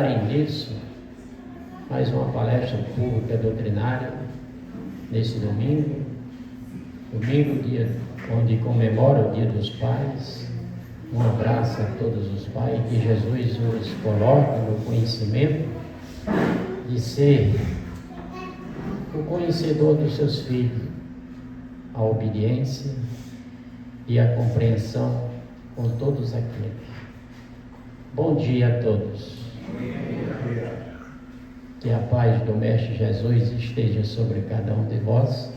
Nisso, mais uma palestra pública doutrinária nesse domingo, dia onde comemora o Dia dos Pais. Um abraço a todos os pais, que Jesus os coloca no conhecimento de ser o conhecedor dos seus filhos, a obediência e a compreensão com todos aqueles. Bom dia a todos. Que a paz do Mestre Jesus esteja sobre cada um de vós,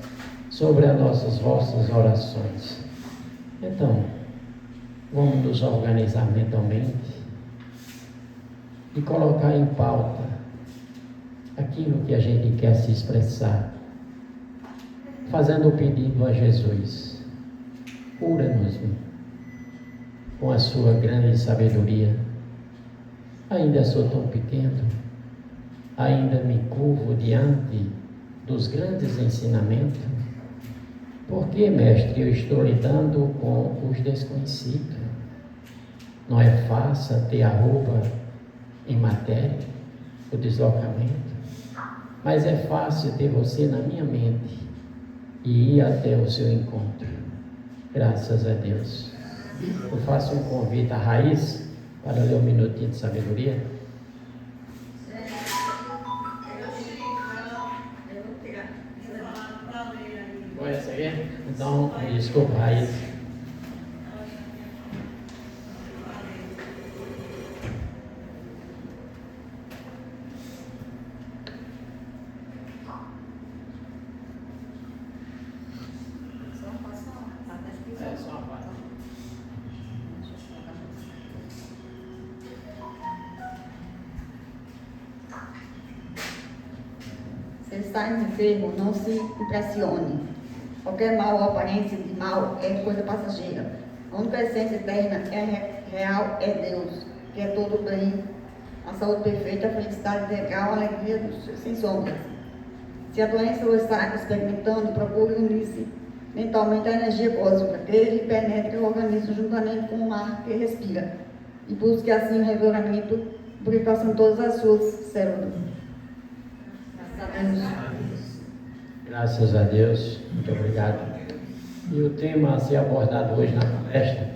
sobre as vossas orações. Então, vamos nos organizar mentalmente e colocar em pauta aquilo que a gente quer se expressar, fazendo o pedido a Jesus: cura-nos com a sua grande sabedoria. Ainda sou tão pequeno, ainda me curvo diante dos grandes ensinamentos. Por que, mestre, eu estou lidando com os desconhecidos? Não é fácil ter a roupa em matéria, o deslocamento, mas é fácil ter você na minha mente e ir até o seu encontro. Graças a Deus. Eu faço um convite à Raiz para ler um minutinho de sabedoria. Conhece aí? Então, desculpa, Raiz. Se está enfermo, não se impressione. Qualquer mal ou aparência de mal é coisa passageira. A única essência eterna real é Deus, que é todo bem, a saúde perfeita, a felicidade integral, a alegria sem sombras. Se a doença o está experimentando, procure unir-se mentalmente à energia cósmica, que ele penetre o organismo juntamente com o ar que respira, e busque assim o revelamento, purificação de todas as suas células. Graças a Deus, muito obrigado. E o tema a ser abordado hoje na palestra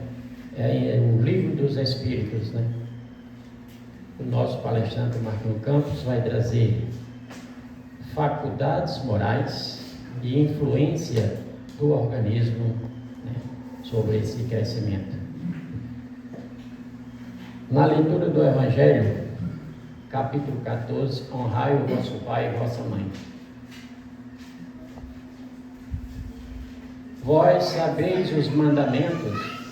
é o Livro dos Espíritos, né? O nosso palestrante Marquinhos Campos vai trazer faculdades morais e influência do organismo, né, sobre esse crescimento. Na leitura do Evangelho, capítulo 14, honrai o vosso pai e vossa mãe. Vós sabeis os mandamentos: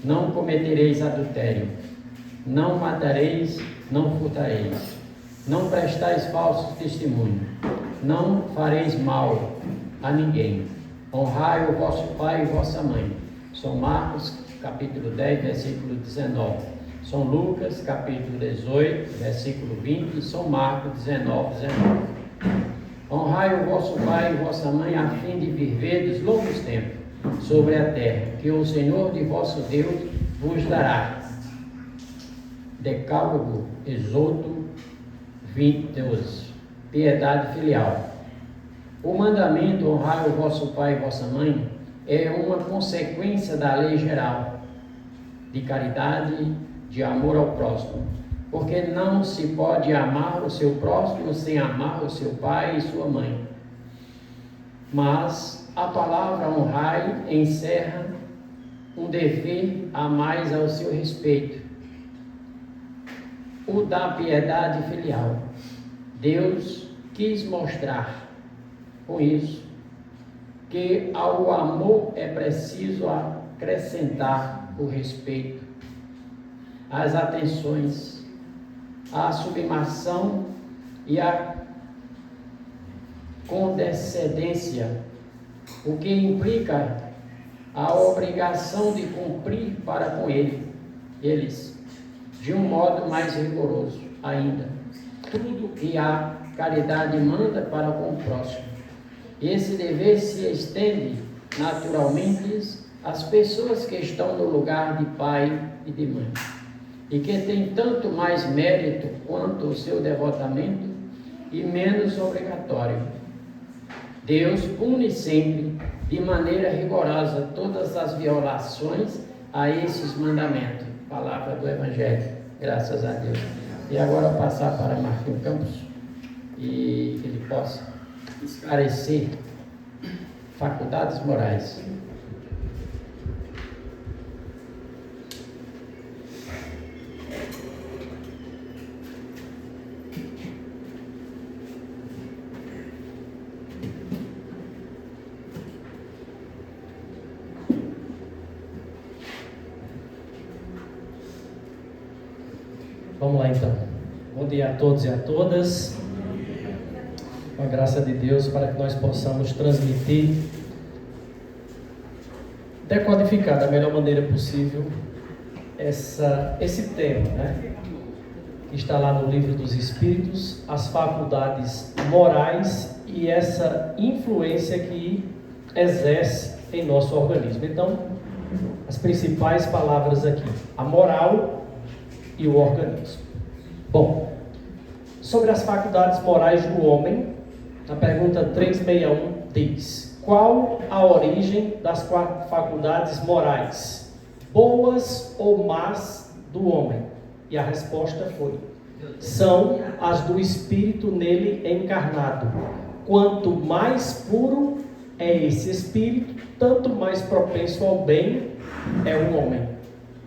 não cometereis adultério, não matareis, não furtareis, não prestais falso testemunho, não fareis mal a ninguém, honrai o vosso pai e vossa mãe. São Marcos, capítulo 10, versículo 19. São Lucas, capítulo 18, versículo 20, e São Marcos 19, 19. Honrai o vosso pai e vossa mãe, a fim de viverdes longos tempos sobre a terra, que o Senhor de vosso Deus vos dará. Decálogo, Êxodo 20:12. Piedade filial. O mandamento, honrai o vosso pai e vossa mãe, é uma consequência da lei geral de caridade, de amor ao próximo, porque não se pode amar o seu próximo sem amar o seu pai e sua mãe. Mas a palavra honrai encerra um dever a mais ao seu respeito, o da piedade filial. Deus quis mostrar com isso que ao amor é preciso acrescentar o respeito, as atenções, a submissão e a condescendência, o que implica a obrigação de cumprir para com eles, de um modo mais rigoroso ainda, tudo que a caridade manda para com o próximo. Esse dever se estende naturalmente às pessoas que estão no lugar de pai e de mãe. e que tem tanto mais mérito quanto o seu devotamento e menos obrigatório. Deus pune sempre, de maneira rigorosa, todas as violações a esses mandamentos. Palavra do Evangelho, graças a Deus. E agora eu passar para Marquinhos Campos, e que ele possa esclarecer faculdades morais. Vamos lá então. Bom dia a todos e a todas. Com a graça de Deus, para que nós possamos transmitir, decodificar da melhor maneira possível esse tema, né? Que está lá no Livro dos Espíritos, as faculdades morais e essa influência que exerce em nosso organismo. Então, as principais palavras aqui: a moral e o organismo. Bom, sobre as faculdades morais do homem, a pergunta 361 diz: qual a origem das faculdades morais, boas ou más, do homem? E a resposta foi: são as do espírito nele encarnado. Quanto mais puro é esse espírito, tanto mais propenso ao bem é o homem.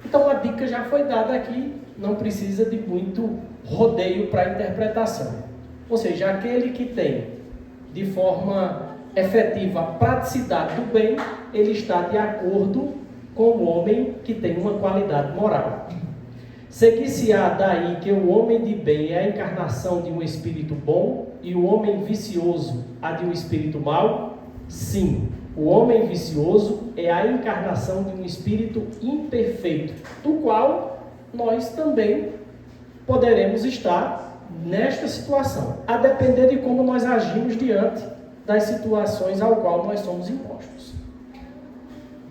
Então a dica já foi dada aqui, não precisa de muito rodeio para a interpretação. Ou seja, aquele que tem de forma efetiva a praticidade do bem, ele está de acordo com o homem que tem uma qualidade moral. Seguir-se-á daí que o homem de bem é a encarnação de um espírito bom e o homem vicioso a de um espírito mau? Sim, o homem vicioso é a encarnação de um espírito imperfeito, do qual nós também poderemos estar nesta situação, a depender de como nós agimos diante das situações ao qual nós somos impostos.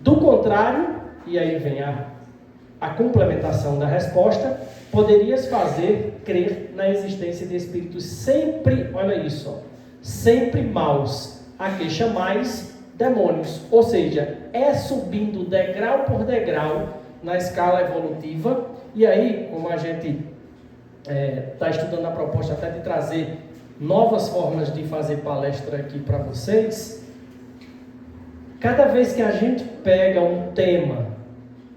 Do contrário, e aí vem a complementação da resposta, poderias fazer crer na existência de espíritos sempre, olha isso, ó, sempre maus, a que chamais demônios. Ou seja, é subindo degrau por degrau na escala evolutiva. E aí, como a gente está estudando a proposta até de trazer novas formas de fazer palestra aqui para vocês, cada vez que a gente pega um tema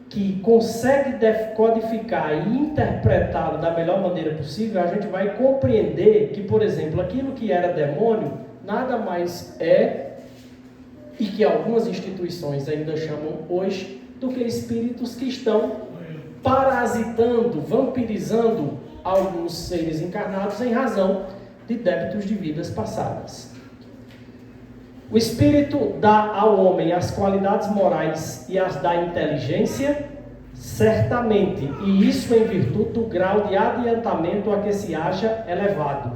que consegue decodificar e interpretá-lo da melhor maneira possível, a gente vai compreender que, por exemplo, aquilo que era demônio nada mais é, e que algumas instituições ainda chamam hoje, do que espíritos que estão parasitando, vampirizando alguns seres encarnados em razão de débitos de vidas passadas. O espírito dá ao homem as qualidades morais e as da inteligência, certamente, e isso em virtude do grau de adiantamento a que se acha elevado.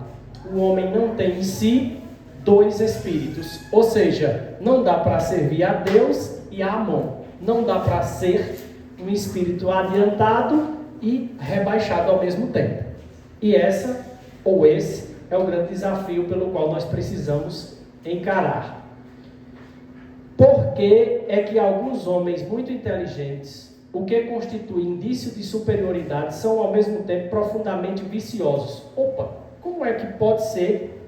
O homem não tem em si dois espíritos, ou seja, não dá para servir a Deus e a Amon, não dá para ser um espírito adiantado e rebaixado ao mesmo tempo. E essa, ou esse, é o grande desafio pelo qual nós precisamos encarar. Por que é que alguns homens muito inteligentes, o que constitui indício de superioridade, são ao mesmo tempo profundamente viciosos? Opa, como é que pode ser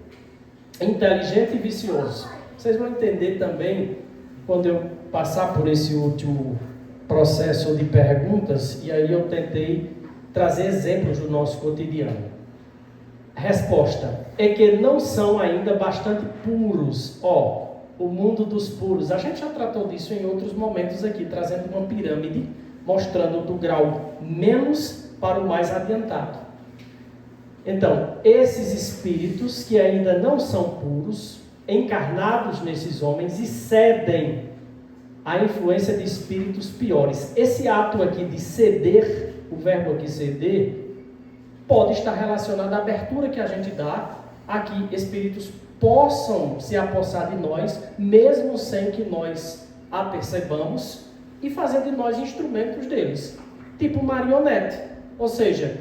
inteligente e vicioso? Vocês vão entender também quando eu passar por esse último processo de perguntas, e aí eu tentei trazer exemplos do nosso cotidiano. Resposta é que não são ainda bastante puros. O mundo dos puros, a gente já tratou disso em outros momentos aqui, trazendo uma pirâmide, mostrando do grau menos para o mais adiantado. Então, esses espíritos que ainda não são puros, encarnados nesses homens, e cedem à influência de espíritos piores. Esse ato aqui de ceder, o verbo aqui ceder, pode estar relacionado à abertura que a gente dá a que espíritos possam se apossar de nós, mesmo sem que nós a percebamos, e fazer de nós instrumentos deles, tipo marionete. Ou seja,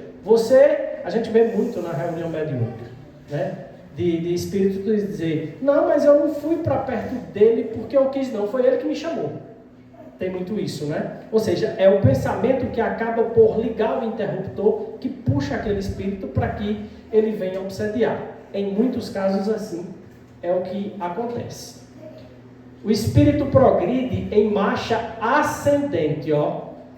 a gente vê muito na reunião mediúnica, né? De espírito dizer, não, mas eu não fui para perto dele porque eu quis, não, foi ele que me chamou. Tem muito isso, né? Ou seja, é o pensamento que acaba por ligar o interruptor, que puxa aquele espírito para que ele venha obsediar. Em muitos casos assim é o que acontece. O espírito progride em marcha ascendente,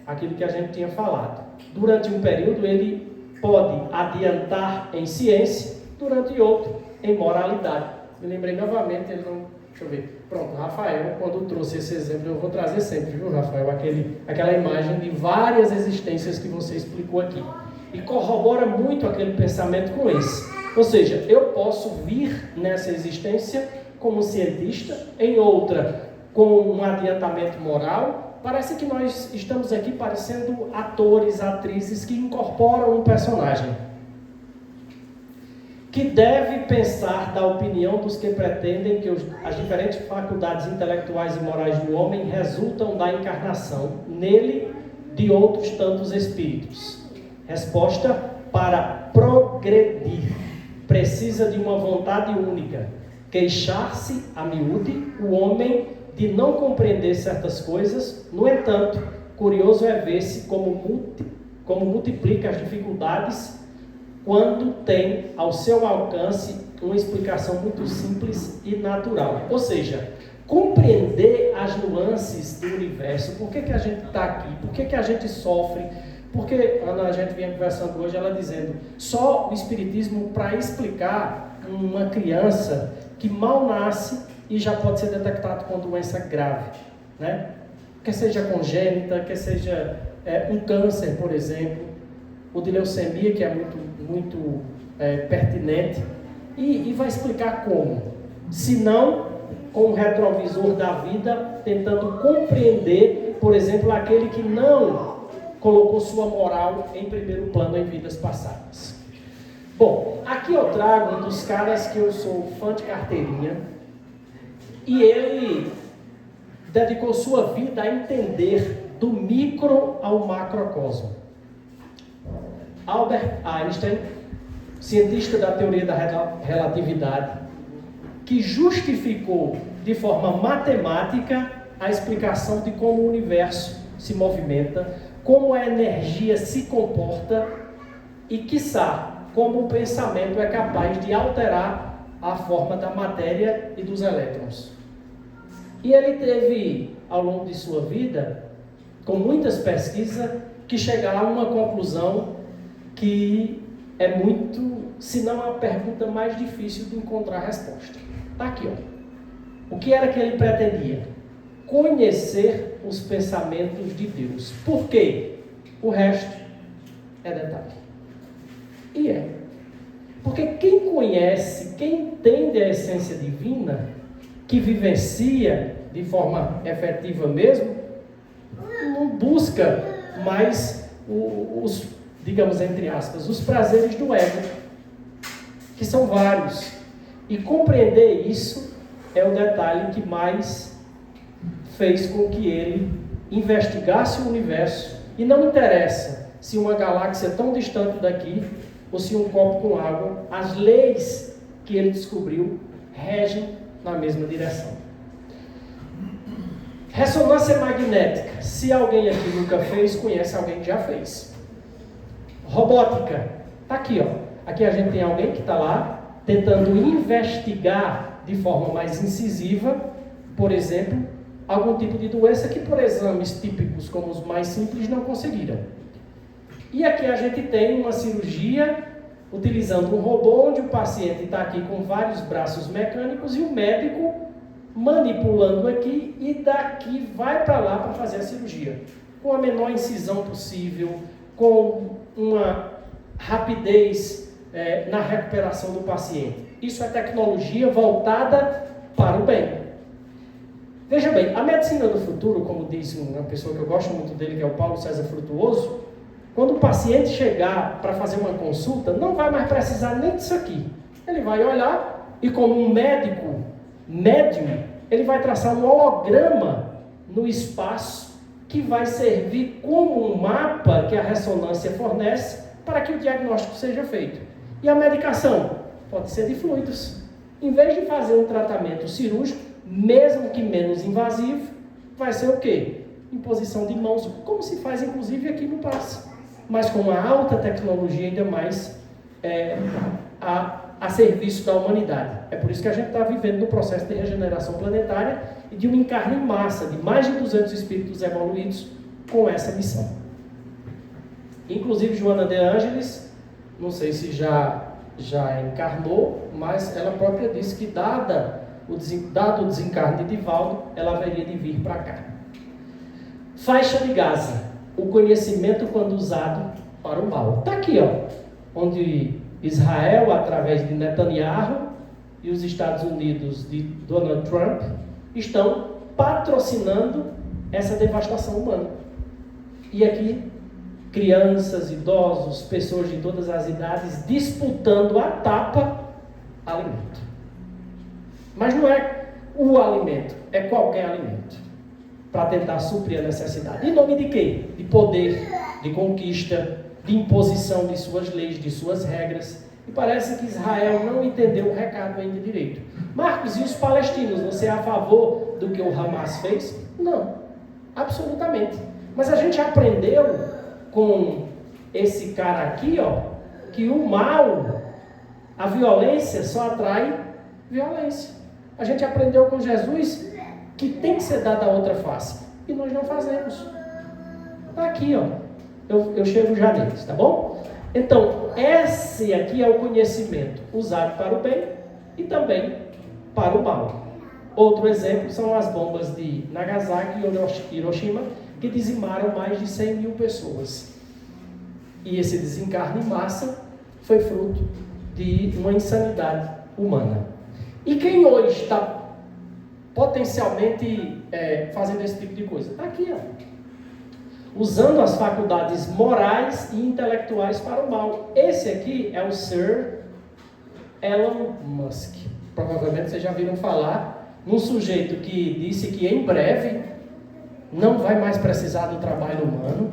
aquilo que a gente tinha falado. Durante um período ele pode adiantar em ciência, durante outro em moralidade. Me lembrei novamente, deixa eu ver. Pronto, Rafael, quando trouxe esse exemplo, eu vou trazer sempre, viu, Rafael? Aquela imagem de várias existências que você explicou aqui. E corrobora muito aquele pensamento com esse. Ou seja, eu posso vir nessa existência como cientista, em outra com um adiantamento moral. Parece que nós estamos aqui parecendo atores, atrizes que incorporam um personagem. Que deve pensar da opinião dos que pretendem que as diferentes faculdades intelectuais e morais do homem resultam da encarnação nele de outros tantos espíritos. Resposta: para progredir, precisa de uma vontade única. Queixar-se a miúde, o homem, de não compreender certas coisas. No entanto, curioso é ver-se como multiplica as dificuldades quando tem ao seu alcance uma explicação muito simples e natural. Ou seja, compreender as nuances do universo. Por que a gente está aqui? Por que a gente sofre? Porque a gente vinha conversando hoje, ela dizendo, só o Espiritismo para explicar uma criança que mal nasce e já pode ser detectado com doença grave, né? Quer seja congênita, quer seja um câncer, por exemplo, ou de leucemia, que é muito pertinente, e vai explicar como. Se não, com o retrovisor da vida, tentando compreender, por exemplo, aquele que não colocou sua moral em primeiro plano em vidas passadas. Bom, aqui eu trago um dos caras que eu sou fã de carteirinha, e ele dedicou sua vida a entender do micro ao macrocosmo. Albert Einstein, cientista da teoria da relatividade, que justificou de forma matemática a explicação de como o universo se movimenta, como a energia se comporta e, quiçá, como o pensamento é capaz de alterar a forma da matéria e dos elétrons. E ele teve, ao longo de sua vida, com muitas pesquisas, que chegaram a uma conclusão que é muito, se não a pergunta mais difícil de encontrar resposta. Está aqui, O que era que ele pretendia? Conhecer os pensamentos de Deus. Por quê? O resto é detalhe. E é. Porque quem conhece, quem entende a essência divina, que vivencia de forma efetiva mesmo, não busca mais os, digamos entre aspas, os prazeres do ego, que são vários. E compreender isso é o detalhe que mais fez com que ele investigasse o universo. E não interessa se uma galáxia tão distante daqui ou se um copo com água, as leis que ele descobriu regem na mesma direção. Ressonância magnética. Se alguém aqui nunca fez, conhece alguém que já fez. Robótica. Está aqui, Aqui a gente tem alguém que está lá tentando investigar de forma mais incisiva, por exemplo, algum tipo de doença que por exames típicos como os mais simples não conseguiram. E aqui a gente tem uma cirurgia utilizando um robô onde o paciente está aqui com vários braços mecânicos e o médico manipulando aqui e daqui vai para lá para fazer a cirurgia. Com a menor incisão possível, com uma rapidez na recuperação do paciente. Isso é tecnologia voltada para o bem. Veja bem, a medicina do futuro, como diz uma pessoa que eu gosto muito dele, que é o Paulo César Frutuoso, quando o paciente chegar para fazer uma consulta, não vai mais precisar nem disso aqui. Ele vai olhar e, como um médium, ele vai traçar um holograma no espaço que vai servir como um mapa que a ressonância fornece para que o diagnóstico seja feito. E a medicação pode ser de fluidos. Em vez de fazer um tratamento cirúrgico, mesmo que menos invasivo, vai ser o quê? Imposição de mãos, como se faz inclusive aqui no PAS, mas com uma alta tecnologia ainda mais a serviço da humanidade. É por isso que a gente está vivendo no processo de regeneração planetária e de um encarne em massa de mais de 200 espíritos evoluídos com essa missão. Inclusive Joana de Ângeles, não sei se já encarnou, mas ela própria disse que dado o desencarne de Divaldo, ela haveria de vir para cá. Faixa de Gaza, o conhecimento quando usado para o mal. Está aqui, onde Israel, através de Netanyahu, e os Estados Unidos de Donald Trump, estão patrocinando essa devastação humana. E aqui, crianças, idosos, pessoas de todas as idades, disputando a tapa alimento. Mas não é o alimento, é qualquer alimento, para tentar suprir a necessidade. Em nome de quê? De poder, de conquista, de imposição de suas leis, de suas regras. E parece que Israel não entendeu o recado ainda direito. Marcos, e os palestinos, você é a favor do que o Hamas fez? Não, absolutamente. Mas a gente aprendeu com esse cara aqui, que o mal, a violência só atrai violência. A gente aprendeu com Jesus que tem que ser dada a outra face. E nós não fazemos. Está aqui, Eu chego já neles, tá bom? Então, esse aqui é o conhecimento usado para o bem e também para o mal. Outro exemplo são as bombas de Nagasaki e Hiroshima, que dizimaram mais de 100 mil pessoas. E esse desencarne em massa foi fruto de uma insanidade humana. E quem hoje está potencialmente fazendo esse tipo de coisa? Está aqui, usando as faculdades morais e intelectuais para o mal. Esse aqui é o Sir Elon Musk. Provavelmente vocês já viram falar num sujeito que disse que em breve não vai mais precisar do trabalho humano,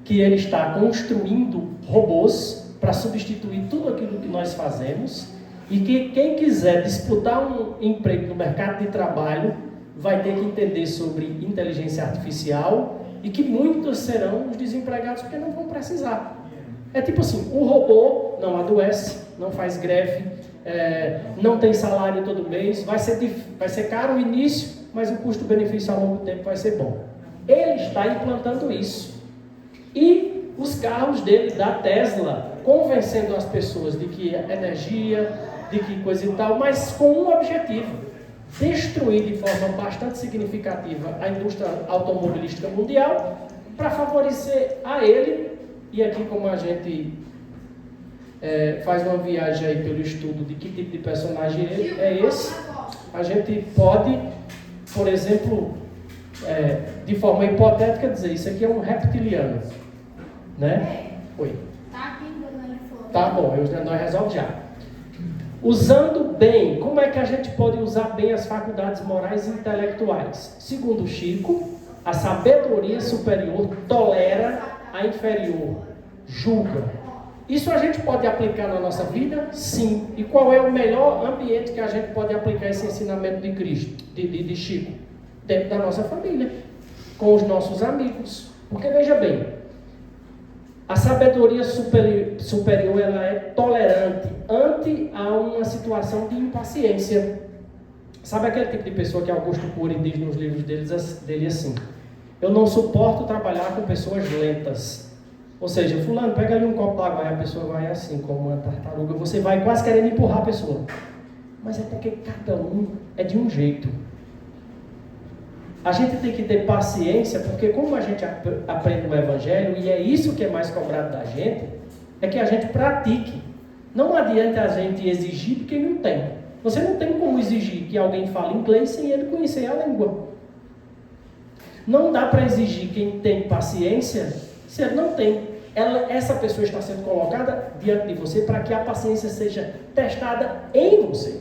que ele está construindo robôs para substituir tudo aquilo que nós fazemos, e que quem quiser disputar um emprego no mercado de trabalho vai ter que entender sobre inteligência artificial, e que muitos serão os desempregados porque não vão precisar. É tipo assim, o robô não adoece, não faz greve, não tem salário todo mês, vai ser caro o início, mas o custo-benefício ao longo do tempo vai ser bom. Ele está implantando isso. E os carros dele, da Tesla, convencendo as pessoas de que é energia, de que coisa e tal, mas com um objetivo: destruir de forma bastante significativa a indústria automobilística mundial para favorecer a ele. E aqui, como a gente faz uma viagem aí pelo estudo de que tipo de personagem é esse, a gente pode, por exemplo, de forma hipotética dizer, isso aqui é um reptiliano, né? Oi. Tá bom, nós resolvemos já. Usando bem, como é que a gente pode usar bem as faculdades morais e intelectuais? Segundo Chico, a sabedoria superior tolera a inferior, julga. Isso a gente pode aplicar na nossa vida? Sim. E qual é o melhor ambiente que a gente pode aplicar esse ensinamento de Cristo, de Chico? Dentro da nossa família, com os nossos amigos. Porque veja bem, a sabedoria superior ela é tolerante ante a uma situação de impaciência. Sabe aquele tipo de pessoa que Augusto Cury diz nos livros dele assim: eu não suporto trabalhar com pessoas lentas. Ou seja, fulano, pega ali um copo d'água, e a pessoa vai assim, como uma tartaruga, você vai quase querendo empurrar a pessoa. Mas é porque cada um é de um jeito. A gente tem que ter paciência, porque como a gente aprende o Evangelho, e é isso que é mais cobrado da gente, é que a gente pratique. Não adianta a gente exigir de quem não tem. Você não tem como exigir que alguém fale inglês sem ele conhecer a língua. Não dá para exigir quem tem paciência se ele não tem. Essa pessoa está sendo colocada diante de você para que a paciência seja testada em você.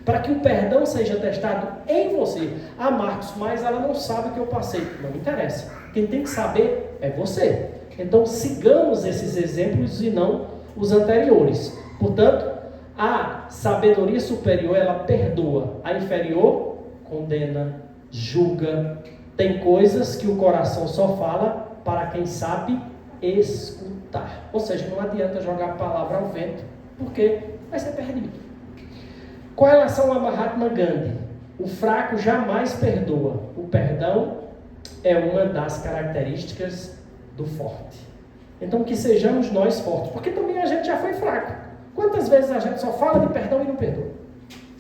Para que o perdão seja testado em você. Ah, Marcos, mas ela não sabe o que eu passei. Não interessa. Quem tem que saber é você. Então, sigamos esses exemplos e não os anteriores. Portanto, a sabedoria superior, ela perdoa. A inferior, condena, julga. Tem coisas que o coração só fala para quem sabe escutar. Ou seja, não adianta jogar a palavra ao vento, porque vai ser perdido. Com relação a Mahatma Gandhi, o fraco jamais perdoa. O perdão é uma das características do forte. Então, que sejamos nós fortes, porque também a gente já foi fraco. Quantas vezes a gente só fala de perdão e não perdoa?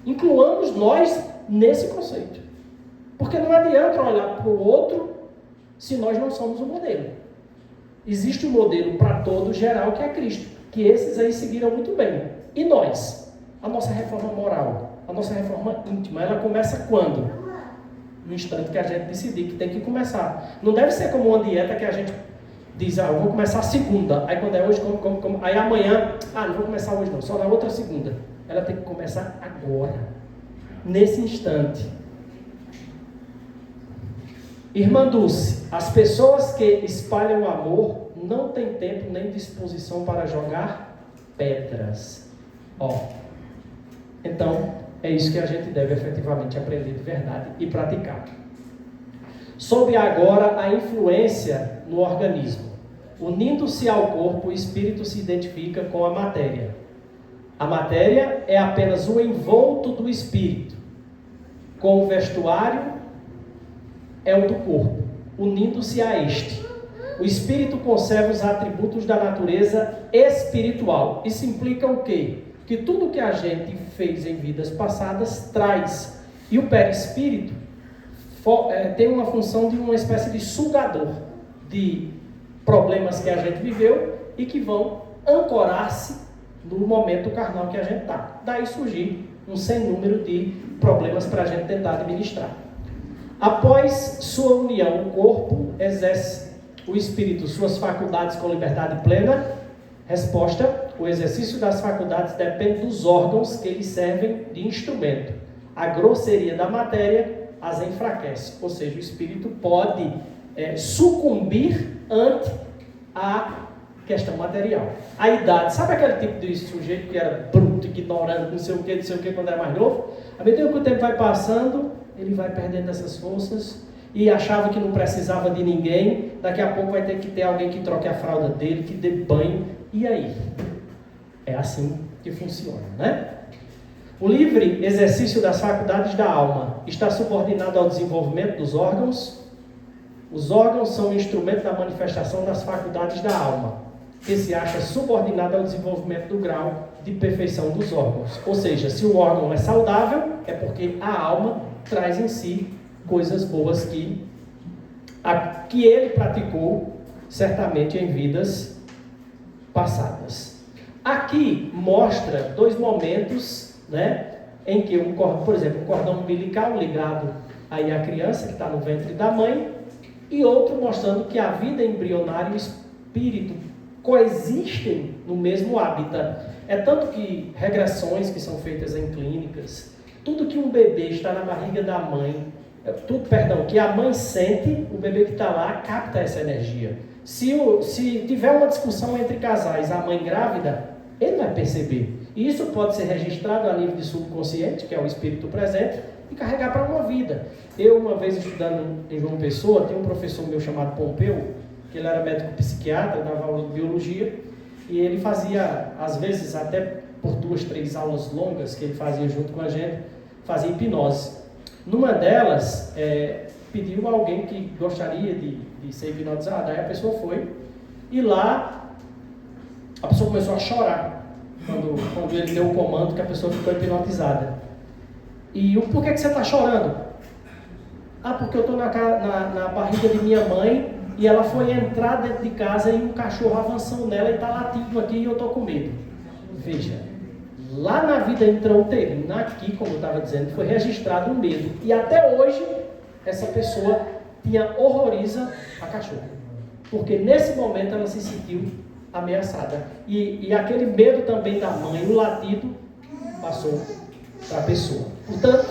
Incluamos nós nesse conceito. Porque não adianta olhar para o outro se nós não somos o modelo. Existe um modelo para todo geral que é Cristo, que esses aí seguiram muito bem. E nós? A nossa reforma moral, a nossa reforma íntima, ela começa quando? No instante que a gente decidir que tem que começar. Não deve ser como uma dieta que a gente diz, eu vou começar segunda, aí quando é hoje, como, aí amanhã, não vou começar hoje não, só na outra segunda. Ela tem que começar agora, nesse instante. Irmã Dulce, as pessoas que espalham amor não têm tempo nem disposição para jogar pedras. Então, é isso que a gente deve efetivamente aprender de verdade e praticar. Sobre agora a influência no organismo. Unindo-se ao corpo, o espírito se identifica com a matéria. A matéria é apenas o envolto do espírito. Com o vestuário é o do corpo, unindo-se a este. O espírito conserva os atributos da natureza espiritual. Isso implica o quê? Que tudo que a gente fez em vidas passadas traz. E o perispírito tem uma função de uma espécie de sugador de problemas que a gente viveu e que vão ancorar-se no momento carnal que a gente está. Daí surgir um sem número de problemas para a gente tentar administrar. Após sua união, o corpo exerce o espírito suas faculdades com liberdade plena? Resposta: o exercício das faculdades depende dos órgãos que lhe servem de instrumento. A grosseria da matéria as enfraquece, ou seja, o espírito pode sucumbir ante a questão material. A idade, sabe aquele tipo de sujeito que era bruto, ignorante, não sei o que, quando era mais novo? À medida que o tempo vai passando, ele vai perdendo essas forças e achava que não precisava de ninguém. Daqui a pouco vai ter que ter alguém que troque a fralda dele, que dê banho. E aí? É assim que funciona, né? O livre exercício das faculdades da alma está subordinado ao desenvolvimento dos órgãos. Os órgãos são um instrumento da manifestação das faculdades da alma, que se acha subordinado ao desenvolvimento do grau de perfeição dos órgãos. Ou seja, se o órgão é saudável, é porque a alma traz em si coisas boas que ele praticou certamente em vidas passadas. Aqui mostra dois momentos, né, em que, por exemplo, um cordão umbilical ligado aí à criança que está no ventre da mãe, e outro mostrando que a vida embrionária e o espírito coexistem no mesmo hábitat. É tanto que regressões que são feitas em clínicas, tudo que um bebê está na barriga da mãe, que a mãe sente, o bebê que está lá capta essa energia. Se tiver uma discussão entre casais, a mãe grávida, ele vai perceber. E isso pode ser registrado a nível de subconsciente, que é o espírito presente, e carregar para uma vida. Eu, uma vez estudando em João Pessoa, tem um professor meu chamado Pompeu, que ele era médico psiquiatra, dava aula de biologia, e ele fazia, às vezes, até por 2, 3 aulas longas que ele fazia junto com a gente, fazia hipnose. Numa delas, pediu a alguém que gostaria de ser hipnotizado. Aí a pessoa foi, e lá a pessoa começou a chorar quando ele deu o comando que a pessoa ficou hipnotizada. E por que você está chorando? Porque eu estou na barriga de minha mãe e ela foi entrar dentro de casa e um cachorro avançou nela e está latindo aqui e eu estou com medo. Veja, lá na vida intrauterina, aqui, como eu estava dizendo, foi registrado um medo. E até hoje, essa pessoa horroriza a cachorra. Porque nesse momento ela se sentiu ameaçada. E aquele medo também da mãe, o latido, passou para a pessoa. Portanto,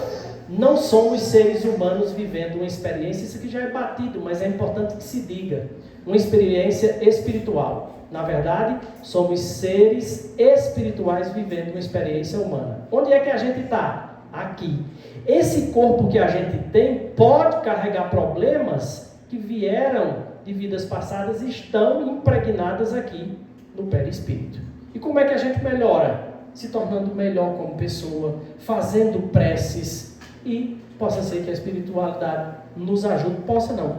não somos seres humanos vivendo uma experiência, isso aqui já é batido, mas é importante que se diga, uma experiência espiritual. Na verdade, somos seres espirituais vivendo uma experiência humana. Onde é que a gente está? Aqui. Esse corpo que a gente tem pode carregar problemas que vieram de vidas passadas e estão impregnadas aqui no perispírito. E como é que a gente melhora? Se tornando melhor como pessoa, fazendo preces, e possa ser que a espiritualidade nos ajude,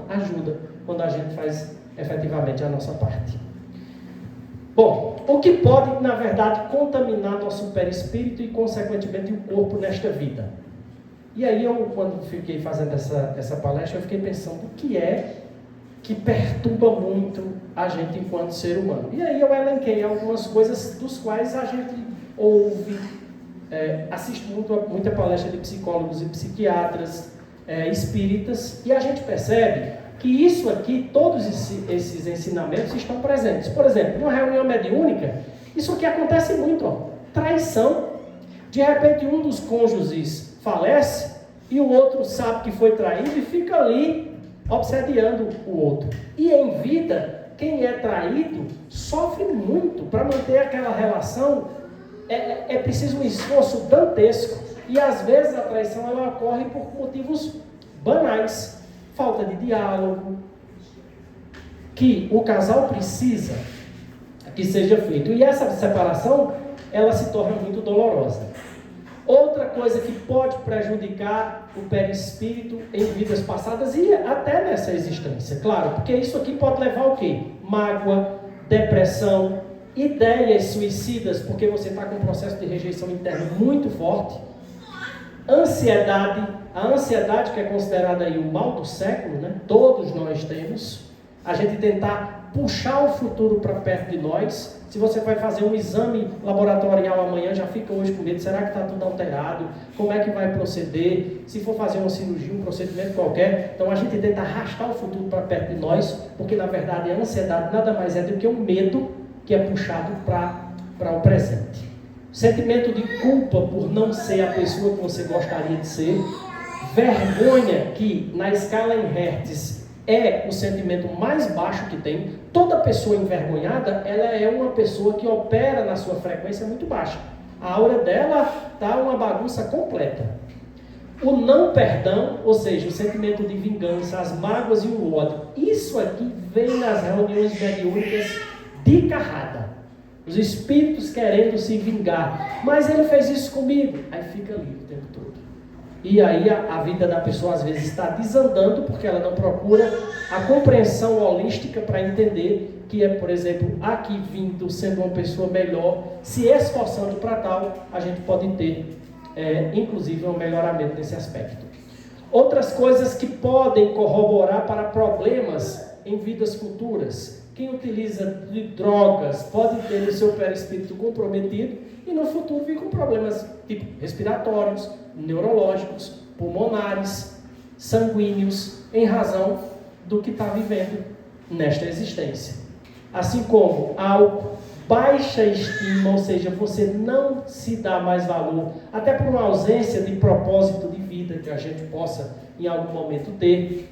ajuda quando a gente faz efetivamente a nossa parte. Bom, o que pode, na verdade, contaminar nosso perispírito e, consequentemente, o corpo nesta vida? E aí quando fiquei fazendo essa palestra, eu fiquei pensando o que é que perturba muito a gente enquanto ser humano. E aí eu elenquei algumas coisas dos quais a gente ouve, assiste muita palestra de psicólogos e psiquiatras, espíritas, e a gente percebe que isso aqui, todos esses ensinamentos estão presentes. Por exemplo, numa reunião mediúnica, isso aqui acontece muito, traição. De repente um dos cônjuges falece e o outro sabe que foi traído e fica ali obsediando o outro. E em vida, quem é traído sofre muito. Para manter aquela relação é preciso um esforço dantesco. E às vezes a traição ela ocorre por motivos banais. Falta de diálogo, que o casal precisa que seja feito. E essa separação, ela se torna muito dolorosa. Outra coisa que pode prejudicar o perispírito em vidas passadas e até nessa existência, claro, porque isso aqui pode levar o quê? Mágoa, depressão, ideias suicidas, porque você está com um processo de rejeição interna muito forte, ansiedade. A ansiedade, que é considerada aí o mal do século, né? Todos nós temos. A gente tentar puxar o futuro para perto de nós. Se você vai fazer um exame laboratorial amanhã, já fica hoje com medo. Será que está tudo alterado? Como é que vai proceder? Se for fazer uma cirurgia, um procedimento qualquer. Então a gente tenta arrastar o futuro para perto de nós, porque na verdade a ansiedade nada mais é do que um medo que é puxado para o presente. Sentimento de culpa por não ser a pessoa que você gostaria de ser. Vergonha, que na escala em Hertz é o sentimento mais baixo que tem. Toda pessoa envergonhada, ela é uma pessoa que opera na sua frequência muito baixa. A aura dela está uma bagunça completa. O não perdão, ou seja, o sentimento de vingança, as mágoas e o ódio, isso aqui vem nas reuniões mediúnicas de carrada. Os espíritos querendo se vingar. Mas ele fez isso comigo. Aí fica ali o tempo todo. E aí a vida da pessoa às vezes está desandando porque ela não procura a compreensão holística para entender que é, por exemplo, aqui vindo, sendo uma pessoa melhor, se esforçando para tal, a gente pode ter, inclusive, um melhoramento nesse aspecto. Outras coisas que podem corroborar para problemas em vidas futuras. Quem utiliza de drogas pode ter o seu perispírito comprometido e no futuro vir com problemas tipo respiratórios, neurológicos, pulmonares, sanguíneos, em razão do que está vivendo nesta existência. Assim como álcool, baixa estima, ou seja, você não se dá mais valor, até por uma ausência de propósito de vida que a gente possa em algum momento ter.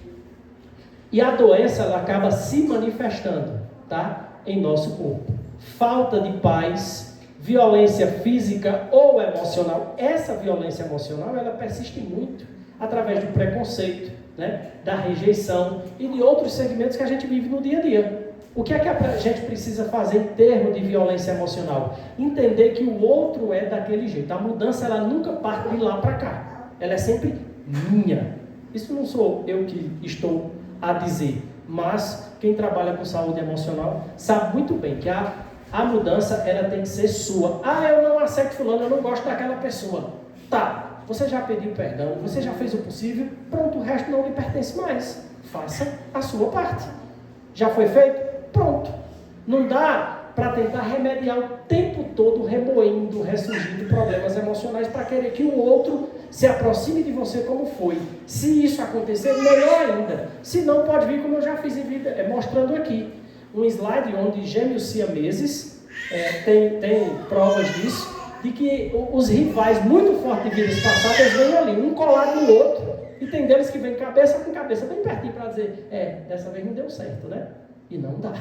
E a doença ela acaba se manifestando, tá? Em nosso corpo. Falta de paz, violência física ou emocional. Essa violência emocional ela persiste muito através do preconceito, né? Da rejeição e de outros segmentos que a gente vive no dia a dia. O que é que a gente precisa fazer em termos de violência emocional? Entender que o outro é daquele jeito. A mudança ela nunca parte de lá para cá. Ela é sempre minha. Isso não sou eu que estou a dizer, mas quem trabalha com saúde emocional sabe muito bem que a mudança ela tem que ser sua. Eu não aceito fulano, eu não gosto daquela pessoa. Tá, você já pediu perdão, você já fez o possível, pronto, o resto não lhe pertence mais. Faça a sua parte. Já foi feito? Pronto. Não dá para tentar remediar o tempo todo remoendo, ressurgindo problemas emocionais para querer que o outro se aproxime de você como foi. Se isso acontecer, melhor ainda. Se não, pode vir como eu já fiz em vida, mostrando aqui. Um slide onde gêmeos siameses, tem provas disso, de que os rivais muito fortes de vidas passadas vêm ali, um colado no outro, e tem deles que vem cabeça com cabeça bem pertinho para dizer, dessa vez não deu certo, né? E não dá.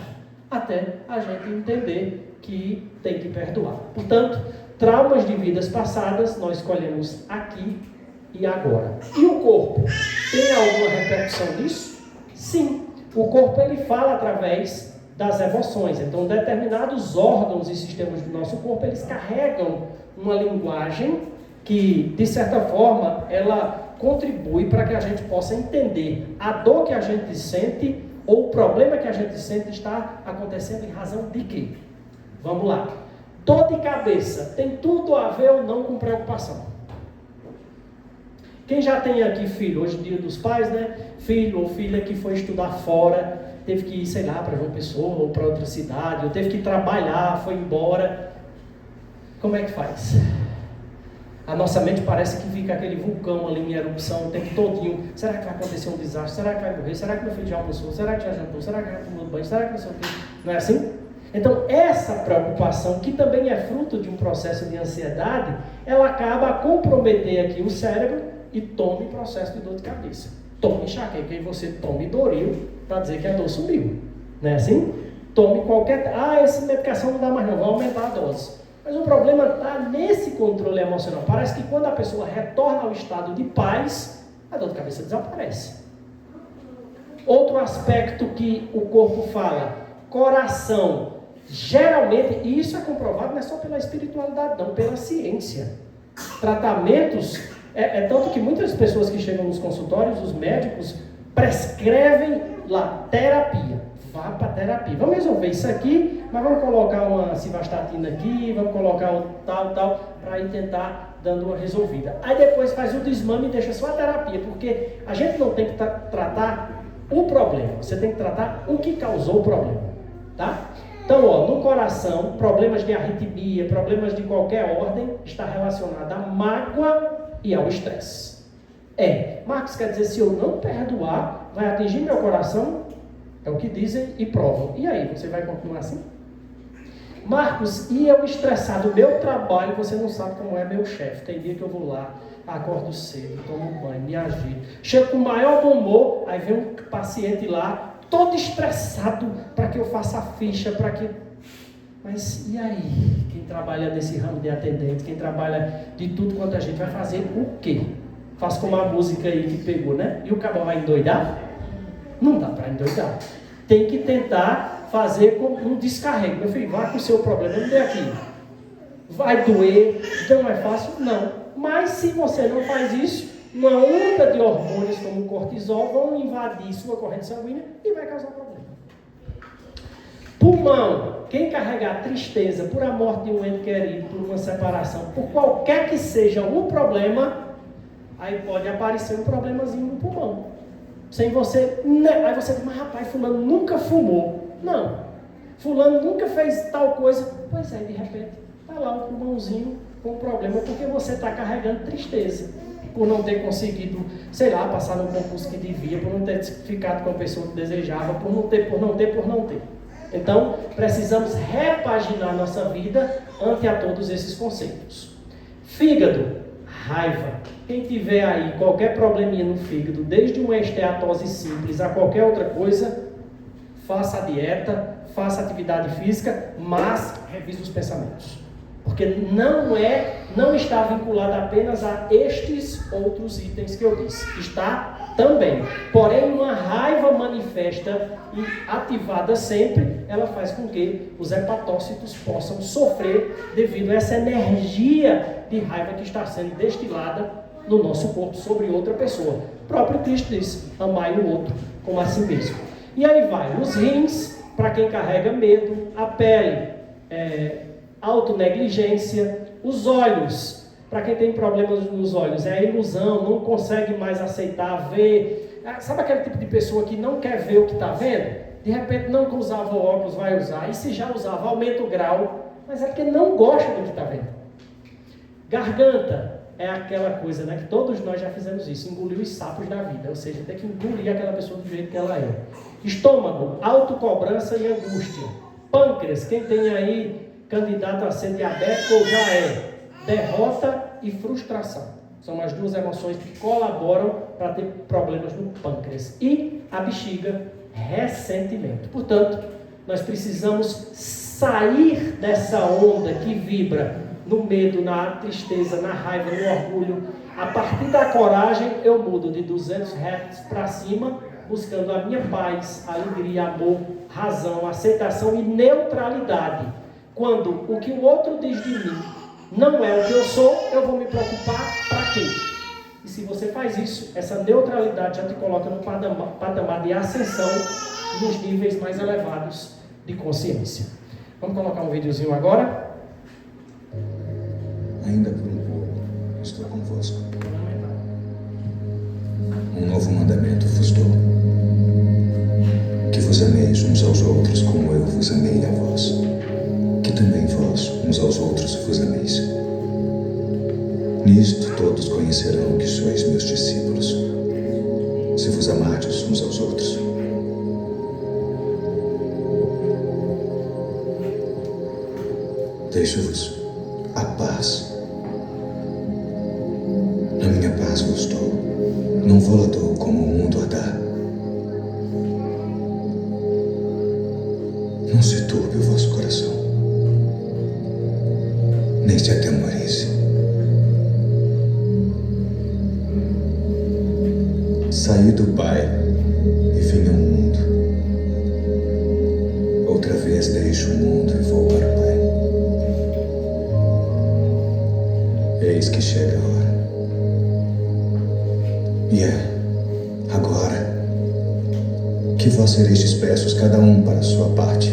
Até a gente entender que tem que perdoar. Portanto, traumas de vidas passadas nós escolhemos aqui e agora. E o corpo? Tem alguma repercussão disso? Sim. O corpo ele fala através das emoções. Então, determinados órgãos e sistemas do nosso corpo, eles carregam uma linguagem que, de certa forma, ela contribui para que a gente possa entender a dor que a gente sente ou o problema que a gente sente está acontecendo em razão de quê? Vamos lá. Dor de cabeça tem tudo a ver ou não com preocupação. Quem já tem aqui filho, hoje é dia dos pais, né? Filho ou filha que foi estudar fora, teve que ir, sei lá, para João Pessoa ou para outra cidade, ou teve que trabalhar, foi embora. Como é que faz? A nossa mente parece que fica aquele vulcão ali em erupção o tempo todinho. Será que vai acontecer um desastre? Será que vai morrer? Será que meu filho já almoçou? Será que já jantou? Será que já tomou banho? Será que não sei o quê? Não é assim? Então, essa preocupação, que também é fruto de um processo de ansiedade, ela acaba a comprometer aqui o cérebro e tome processo de dor de cabeça. Tome enxaqueca, e você tome Doril para dizer que a dor sumiu. Não é assim? Tome qualquer... essa medicação não dá mais não, vai aumentar a dose. Mas o problema está nesse controle emocional. Parece que quando a pessoa retorna ao estado de paz, a dor de cabeça desaparece. Outro aspecto que o corpo fala, coração. Geralmente, e isso é comprovado não é só pela espiritualidade, não, pela ciência. Tratamentos, tanto que muitas pessoas que chegam nos consultórios, os médicos, prescrevem lá, terapia. Vá para terapia. Vamos resolver isso aqui, mas vamos colocar uma civastatina aqui, vamos colocar o tal, para ir tentar dando uma resolvida. Aí depois faz o desmame e deixa só a terapia, porque a gente não tem que tratar o problema, você tem que tratar o que causou o problema, tá? Então, no coração, problemas de arritmia, problemas de qualquer ordem, está relacionado à mágoa e ao estresse. Marcos, quer dizer, se eu não perdoar, vai atingir meu coração? É o que dizem e provam. E aí, você vai continuar assim? Marcos, e eu estressado, meu trabalho, você não sabe como é meu chefe. Tem dia que eu vou lá, acordo cedo, tomo banho, me agito. Chego com o maior bom humor, aí vem um paciente lá, todo estressado, para que eu faça a ficha, para que... Mas e aí? Quem trabalha nesse ramo de atendente, quem trabalha de tudo quanto a gente vai fazer o quê? Faz como a música aí que pegou, né? E o cabo vai endoidar? Não dá para endoidar. Tem que tentar fazer com um descarrego. Meu filho, vá com o seu problema, não dê aqui. Vai doer, não é fácil? Não. Mas se você não faz isso, uma onda de hormônios como o cortisol vão invadir sua corrente sanguínea e vai causar problema. Pulmão. Quem carregar tristeza por a morte de um ente querido, por uma separação, por qualquer que seja o problema, aí pode aparecer um problemazinho no pulmão. Sem você, aí você diz, mas rapaz, fulano nunca fumou. Não, fulano nunca fez tal coisa. Pois é, de repente, está lá um pulmãozinho com problema, porque você está carregando tristeza. Por não ter conseguido, sei lá, passar no concurso que devia, por não ter ficado com a pessoa que desejava, por não ter. Então, precisamos repaginar nossa vida ante a todos esses conceitos. Fígado. Raiva. Quem tiver aí qualquer probleminha no fígado, desde uma esteatose simples a qualquer outra coisa, faça a dieta, faça atividade física, mas revise os pensamentos. Porque não está vinculado apenas a estes outros itens que eu disse. Está também. Porém, uma raiva manifesta e ativada sempre, ela faz com que os hepatócitos possam sofrer devido a essa energia de raiva que está sendo destilada no nosso corpo sobre outra pessoa. O próprio Cristo disse, amai o outro como a si mesmo. E aí vai, os rins, para quem carrega medo, a pele, autonegligência, os olhos, para quem tem problemas nos olhos, é a ilusão, não consegue mais aceitar, ver. Sabe aquele tipo de pessoa que não quer ver o que está vendo? De repente não usava óculos, vai usar, e se já usava, aumenta o grau, mas é porque não gosta do que está vendo. Garganta é aquela coisa, né, que todos nós já fizemos isso, engolir os sapos da vida, ou seja, tem que engolir aquela pessoa do jeito que ela é. Estômago, autocobrança e angústia. Pâncreas, quem tem aí candidato a ser diabético ou já é. derrota e frustração. São as duas emoções que colaboram para ter problemas no pâncreas. E a bexiga, ressentimento. Portanto, nós precisamos sair dessa onda que vibra no medo, na tristeza, na raiva, no orgulho. A partir da coragem, eu mudo de 200 Hz para cima, buscando a minha paz, alegria, amor, razão, aceitação e neutralidade. Quando o que o outro diz de mim não é o que eu sou, eu vou me preocupar para quê? E se você faz isso, essa neutralidade já te coloca no patamar de ascensão nos níveis mais elevados de consciência. Vamos colocar um videozinho agora? Ainda por um pouco, estou convosco. Um novo mandamento vos dou: que vos ameis uns aos outros como eu vos amei a vós, que também vós uns aos outros vos ameis. Nisto todos conhecerão que sois meus discípulos, se vos amardes uns aos outros. Deixo-vos a paz. A minha paz vos dou, não vou-la dou como o mundo a dá. Não se turbe o vosso coração, nem se atemorize. Saí do Pai e vim ao mundo. Outra vez deixo o mundo e vou para o Pai. Eis que chega a hora. E agora, que vós sereis dispersos, cada um para a sua parte,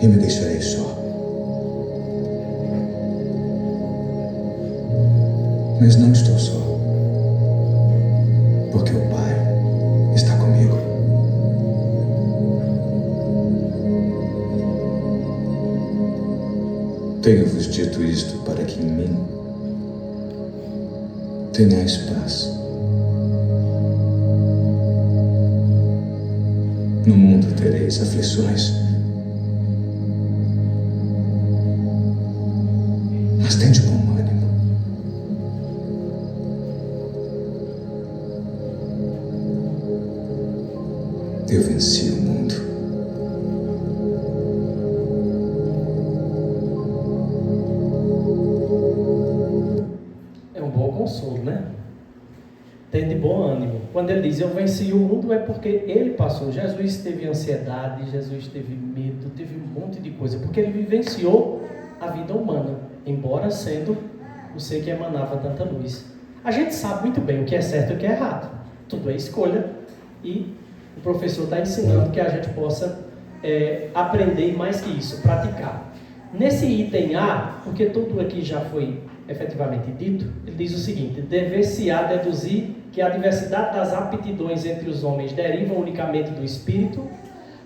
e me deixareis só. Mas não estou só, porque o Pai está comigo. Tenho-vos dito isto para que em mim tenhais paz. No mundo tereis aflições, mas tende bom ânimo. Eu venci o mundo. É um bom consolo, né? Tem de bom ânimo. Quando ele diz eu venci o mundo, é porque ele passou. Jesus teve ansiedade, Jesus teve medo, teve um monte de coisa, porque ele vivenciou a vida humana, embora sendo o ser que emanava tanta luz. A gente sabe muito bem o que é certo e o que é errado. Tudo é escolha, e o professor está ensinando que a gente possa aprender mais que isso, praticar. Nesse item A, porque tudo aqui já foi efetivamente dito, ele diz o seguinte: dever-se-á deduzir que a diversidade das aptidões entre os homens deriva unicamente do espírito.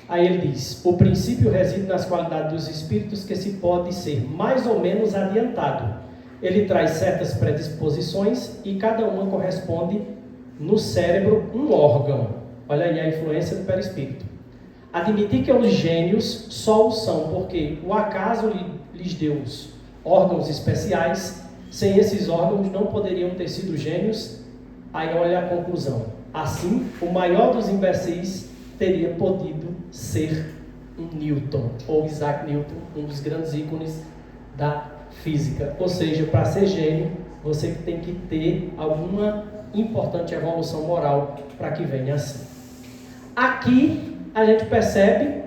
Aí ele diz: o princípio reside nas qualidades dos espíritos, que se pode ser mais ou menos adiantado. Ele traz certas predisposições e cada uma corresponde no cérebro um órgão. Olha aí a influência do perispírito. Admitir que os gênios só o são porque o acaso lhes deu os órgãos especiais. Sem esses órgãos não poderiam ter sido gênios. Aí olha a conclusão: assim, o maior dos imbecis teria podido ser um Newton, ou Isaac Newton, um dos grandes ícones da física. Ou seja, para ser gênio, você tem que ter alguma importante evolução moral para que venha assim. Aqui a gente percebe,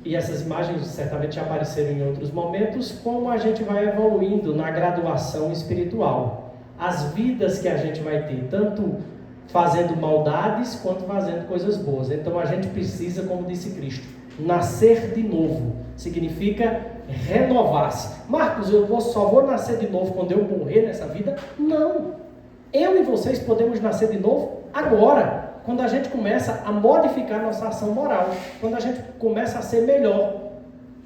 e essas imagens certamente já apareceram em outros momentos, como a gente vai evoluindo na graduação espiritual. As vidas que a gente vai ter, tanto fazendo maldades quanto fazendo coisas boas. Então a gente precisa, como disse Cristo, nascer de novo. Significa renovar-se. Marcos, só vou nascer de novo quando eu morrer nessa vida? Não. Eu e vocês podemos nascer de novo agora. Quando a gente começa a modificar nossa ação moral, quando a gente começa a ser melhor.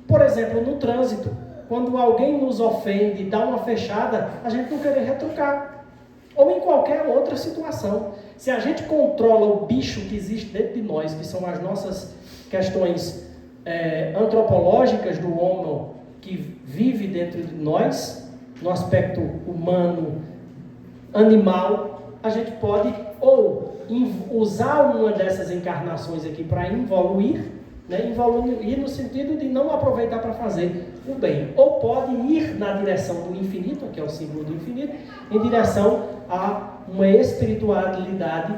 Por exemplo, no trânsito, quando alguém nos ofende, dá uma fechada, a gente não querer retrucar. Ou em qualquer outra situação. Se a gente controla o bicho que existe dentro de nós, que são as nossas questões antropológicas do homem, que vive dentro de nós, no aspecto humano, animal, a gente pode ou usar uma dessas encarnações aqui para evoluir, né? Evoluir no sentido de não aproveitar para fazer o bem, ou pode ir na direção do infinito, que é o símbolo do infinito, em direção a uma espiritualidade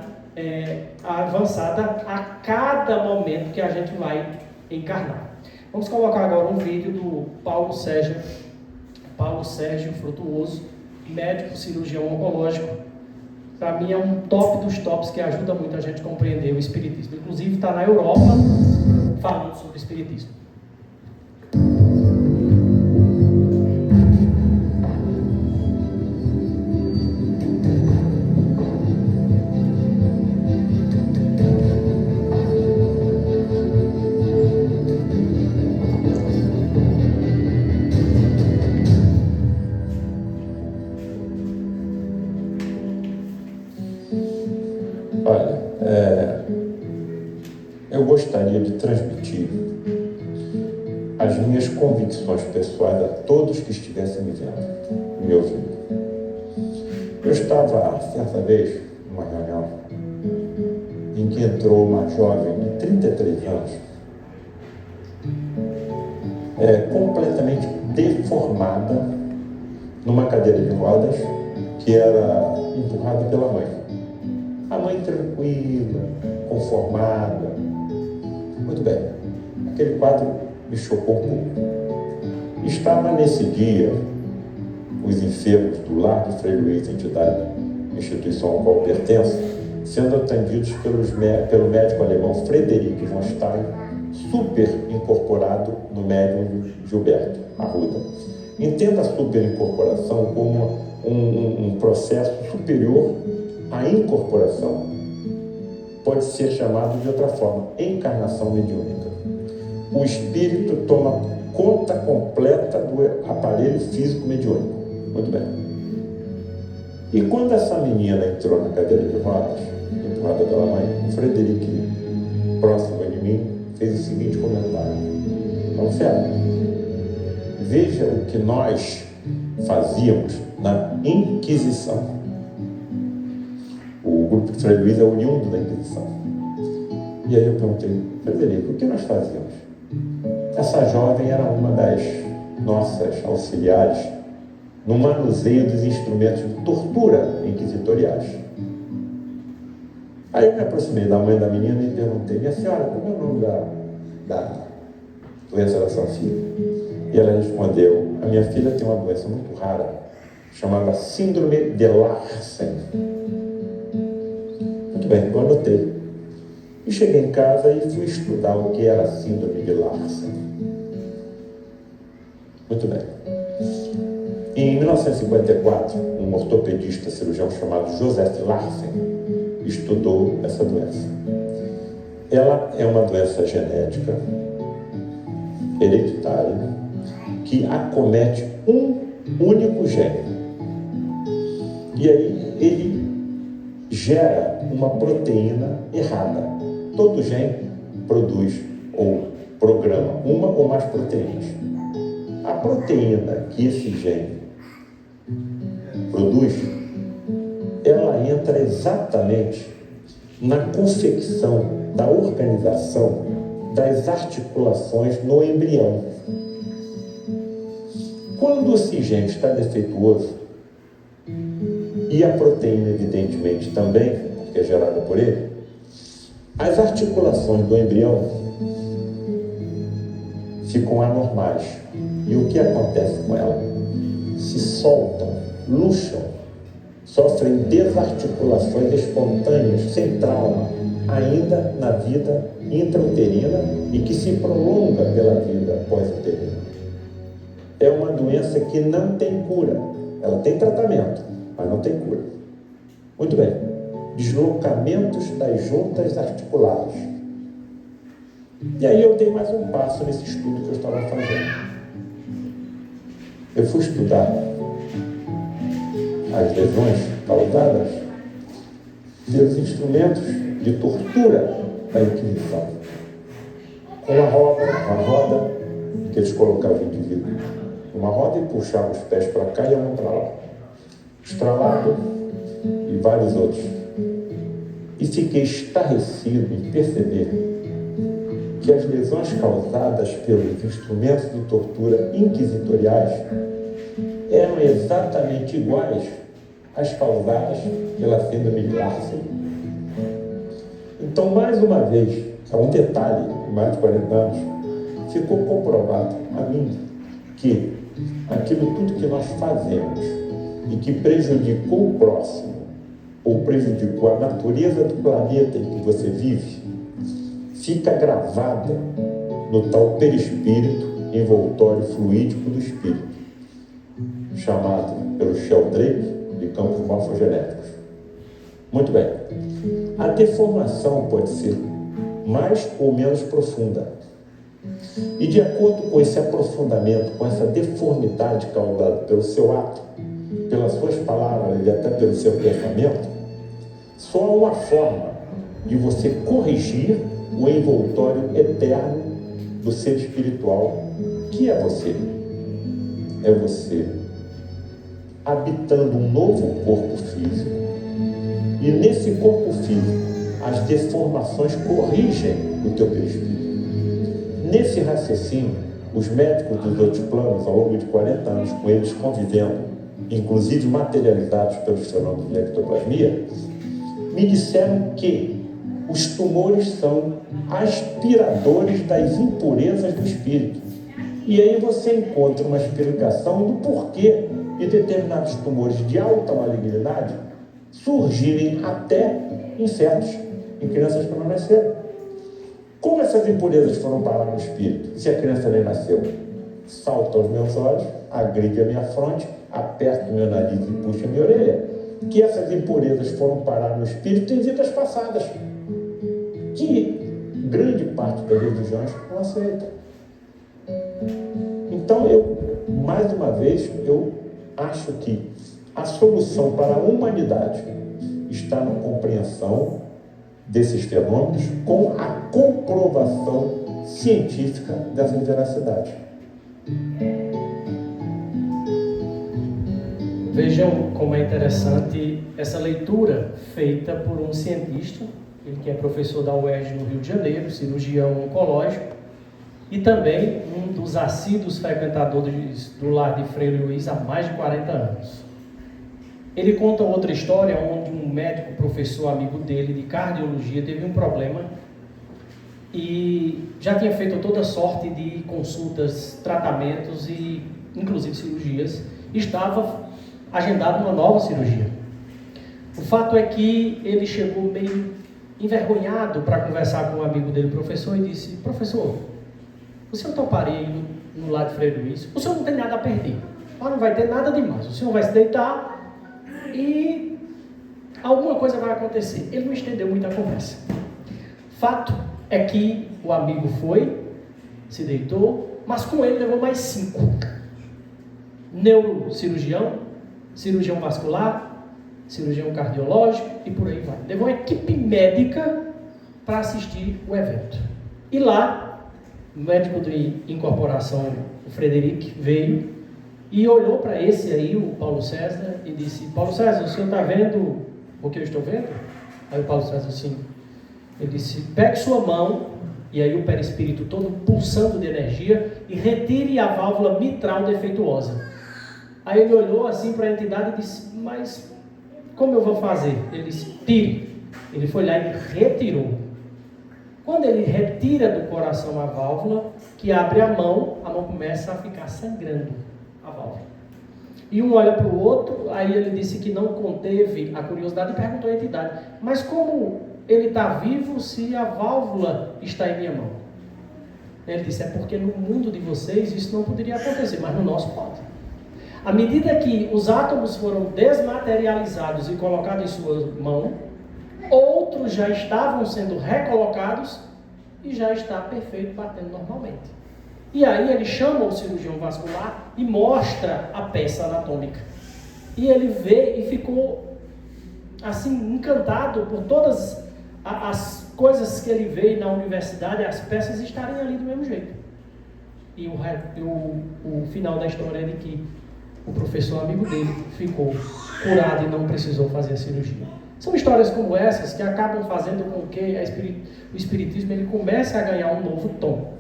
avançada a cada momento que a gente vai encarnar. Vamos colocar agora um vídeo do Paulo Sérgio Frutuoso, médico cirurgião oncológico. Para mim é um top dos tops que ajuda muito a gente a compreender o espiritismo. Inclusive está na Europa falando sobre o espiritismo. Olha, eu gostaria de transmitir as minhas convicções pessoais a todos que estivessem me vendo, me ouvindo. Eu estava, certa vez, numa reunião, em que entrou uma jovem de 33 anos, completamente deformada, numa cadeira de rodas, que era empurrada pela mãe. A mãe tranquila, conformada. Muito bem. Aquele quadro me chocou um pouco. Estava nesse dia os enfermos do Lar de Frei Luiz, entidade, instituição ao qual pertenço, sendo atendidos pelo médico alemão Frederic von Stein, super incorporado no médium Gilberto Arruda. Entenda a super incorporação como um processo superior à incorporação. Pode ser chamado de outra forma, encarnação mediúnica. O espírito toma conta completa do aparelho físico mediúnico. Muito bem. E quando essa menina entrou na cadeira de rodas, empurrada pela mãe, o Frederic, próximo de mim, fez o seguinte comentário: vamos sério, veja o que nós fazíamos na Inquisição. O grupo de Frei Luiz é oriundo da Inquisição. E aí eu perguntei: Frederico, o que nós fazíamos? Essa jovem era uma das nossas auxiliares no manuseio dos instrumentos de tortura inquisitoriais. Aí eu me aproximei da mãe da menina e perguntei: minha senhora, como é o nome da doença da sua filha? E ela respondeu: a minha filha tem uma doença muito rara, chamada Síndrome de Larsen. Muito bem, eu anotei. E cheguei em casa e fui estudar o que era a Síndrome de Larsen. Muito bem. Em 1954, um ortopedista cirurgião chamado Joseph Larsen estudou essa doença. Ela é uma doença genética, hereditária, que acomete um único gene. E aí ele gera uma proteína errada. Todo gene produz ou programa uma ou mais proteínas. A proteína que esse gene produz, ela entra exatamente na confecção da organização das articulações no embrião. Quando esse gene está defeituoso, e a proteína evidentemente também, porque é gerada por ele, as articulações do embrião ficam anormais. E o que acontece com ela? Se soltam, luxam, sofrem desarticulações espontâneas, sem trauma, ainda na vida intrauterina e que se prolonga pela vida pós-uterina. É uma doença que não tem cura. Ela tem tratamento, mas não tem cura. Muito bem. Deslocamentos das juntas articulares. E aí eu dei mais um passo nesse estudo que eu estava fazendo. Eu fui estudar as lesões causadas pelos instrumentos de tortura da Inquisição. Com a roda que eles colocavam o indivíduo uma roda e puxava os pés para cá e a mão para lá. Estralado e vários outros. E fiquei estarrecido em perceber que as lesões causadas pelos instrumentos de tortura inquisitoriais eram exatamente iguais às causadas pela síndrome de Larsen. Então, mais uma vez, é um detalhe, em mais de 40 anos, ficou comprovado a mim que aquilo tudo que nós fazemos e que prejudicou o próximo ou prejudicou a natureza do planeta em que você vive, fica gravada no tal perispírito envoltório fluídico do espírito, chamado pelo Sheldrake de campos morfogenéticos. Muito bem. A deformação pode ser mais ou menos profunda. E de acordo com esse aprofundamento, com essa deformidade causada pelo seu ato, pelas suas palavras e até pelo seu pensamento, só há uma forma de você corrigir o envoltório eterno do ser espiritual, que é você. É você habitando um novo corpo físico, e nesse corpo físico as deformações corrigem o teu perispírito. Nesse raciocínio, os médicos dos outros planos, ao longo de 40 anos, com eles convivendo, inclusive materializados pelos fenômenos de ectoplasmia, me disseram que os tumores são aspiradores das impurezas do espírito. E aí você encontra uma explicação do porquê de determinados tumores de alta malignidade surgirem até em fetos, em crianças que não nasceram. Como essas impurezas foram parar no espírito, se a criança nem nasceu? Salta aos meus olhos, agride a minha fronte, aperta o meu nariz e puxa a minha orelha. Que essas impurezas foram parar no espírito em vidas passadas, que grande parte das religiões não aceita. Então, mais uma vez, eu acho que a solução para a humanidade está na compreensão desses fenômenos com a comprovação científica dessa veracidade. Vejam como é interessante essa leitura feita por um cientista, ele que é professor da UERJ no Rio de Janeiro, cirurgião oncológico, e também um dos assíduos frequentadores do lar de Frei Luiz há mais de 40 anos. Ele conta outra história onde um médico, professor amigo dele de cardiologia, teve um problema e já tinha feito toda sorte de consultas, tratamentos e inclusive cirurgias. Estava agendado uma nova cirurgia. O fato é que ele chegou meio envergonhado para conversar com um amigo dele, professor, e disse: professor, o senhor toparia no lar de Frei Luiz? O senhor não tem nada a perder, não vai ter nada demais, o senhor vai se deitar e alguma coisa vai acontecer. Ele não estendeu muito a conversa. Fato é que o amigo foi, se deitou, mas com ele levou mais 5. Neurocirurgião, cirurgião vascular, cirurgião cardiológico e por aí vai. Levou uma equipe médica para assistir o evento. E lá, o médico de incorporação, o Frederic, veio e olhou para esse aí, o Paulo César, e disse: Paulo César, o senhor está vendo o que eu estou vendo? Aí o Paulo César, sim. Ele disse: pegue sua mão, e aí o perispírito todo pulsando de energia, e retire a válvula mitral defeituosa. Aí ele olhou assim para a entidade e disse: mas como eu vou fazer? Ele disse: tire. Ele foi lá e retirou. Quando ele retira do coração a válvula, que abre a mão começa a ficar sangrando a válvula. E um olha para o outro, aí ele disse que não conteve a curiosidade e perguntou à entidade: mas como ele está vivo se a válvula está em minha mão? Ele disse: é porque no mundo de vocês isso não poderia acontecer, mas no nosso pode. À medida que os átomos foram desmaterializados e colocados em sua mão, outros já estavam sendo recolocados e já está perfeito, batendo normalmente. E aí ele chama o cirurgião vascular e mostra a peça anatômica. E ele vê e ficou assim encantado por todas as coisas que ele vê na universidade, as peças estarem ali do mesmo jeito. E o final da história é de que o professor amigo dele ficou curado e não precisou fazer a cirurgia. São histórias como essas que acabam fazendo com que o espiritismo ele comece a ganhar um novo tom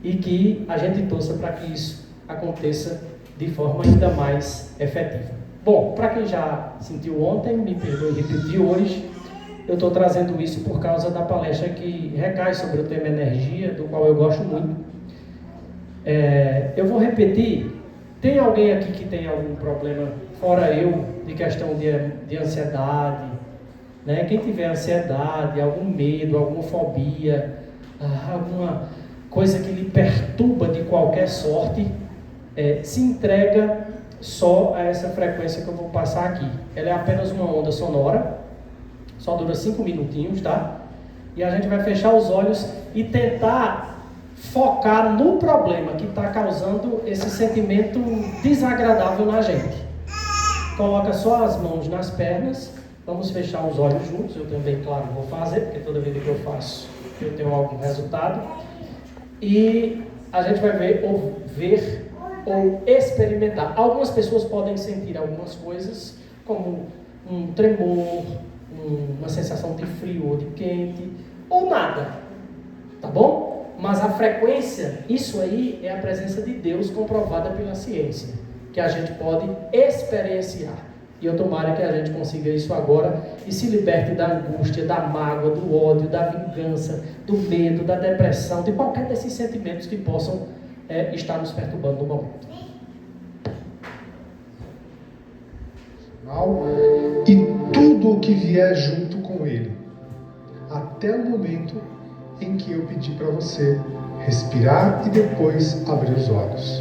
e que a gente torça para que isso aconteça de forma ainda mais efetiva. Bom, para quem já sentiu ontem, me perdoe repetir hoje, eu estou trazendo isso por causa da palestra que recai sobre o tema energia, do qual eu gosto muito. Eu vou repetir. Tem alguém aqui que tem algum problema, fora eu, de questão de ansiedade, né? Quem tiver ansiedade, algum medo, alguma fobia, alguma coisa que lhe perturba de qualquer sorte, se entrega só a essa frequência que eu vou passar aqui. Ela é apenas uma onda sonora, só dura 5 minutinhos, tá? E a gente vai fechar os olhos e tentar focar no problema que está causando esse sentimento desagradável na gente. Coloca só as mãos nas pernas, vamos fechar os olhos juntos, eu também, claro, vou fazer, porque toda vez que eu faço, eu tenho algum resultado. E a gente vai ver ou experimentar. Algumas pessoas podem sentir algumas coisas, como um tremor, uma sensação de frio ou de quente, ou nada, tá bom? Mas a frequência, isso aí é a presença de Deus comprovada pela ciência, que a gente pode experienciar. E eu tomara que a gente consiga isso agora e se liberte da angústia, da mágoa, do ódio, da vingança, do medo, da depressão, de qualquer desses sentimentos que possam estar nos perturbando no momento. E tudo o que vier junto com ele, até o momento em que eu pedi para você respirar e depois abrir os olhos.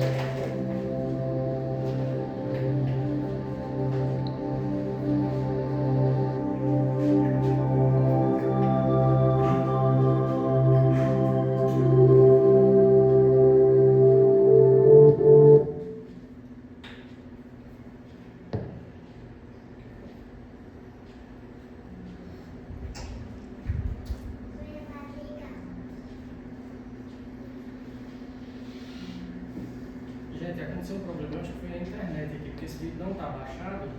Gente, aconteceu um problema, acho que foi na internet aqui, porque esse vídeo não está baixado,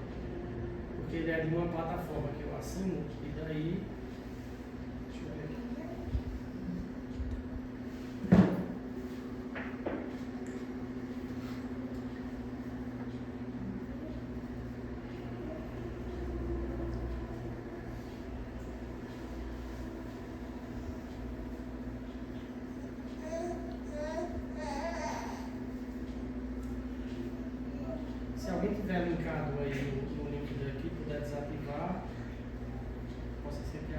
porque ele é de uma plataforma que eu assino, e daí... Deixa eu ver aqui. Se alguém tiver linkado aí no link daqui, puder desativar, possa ser que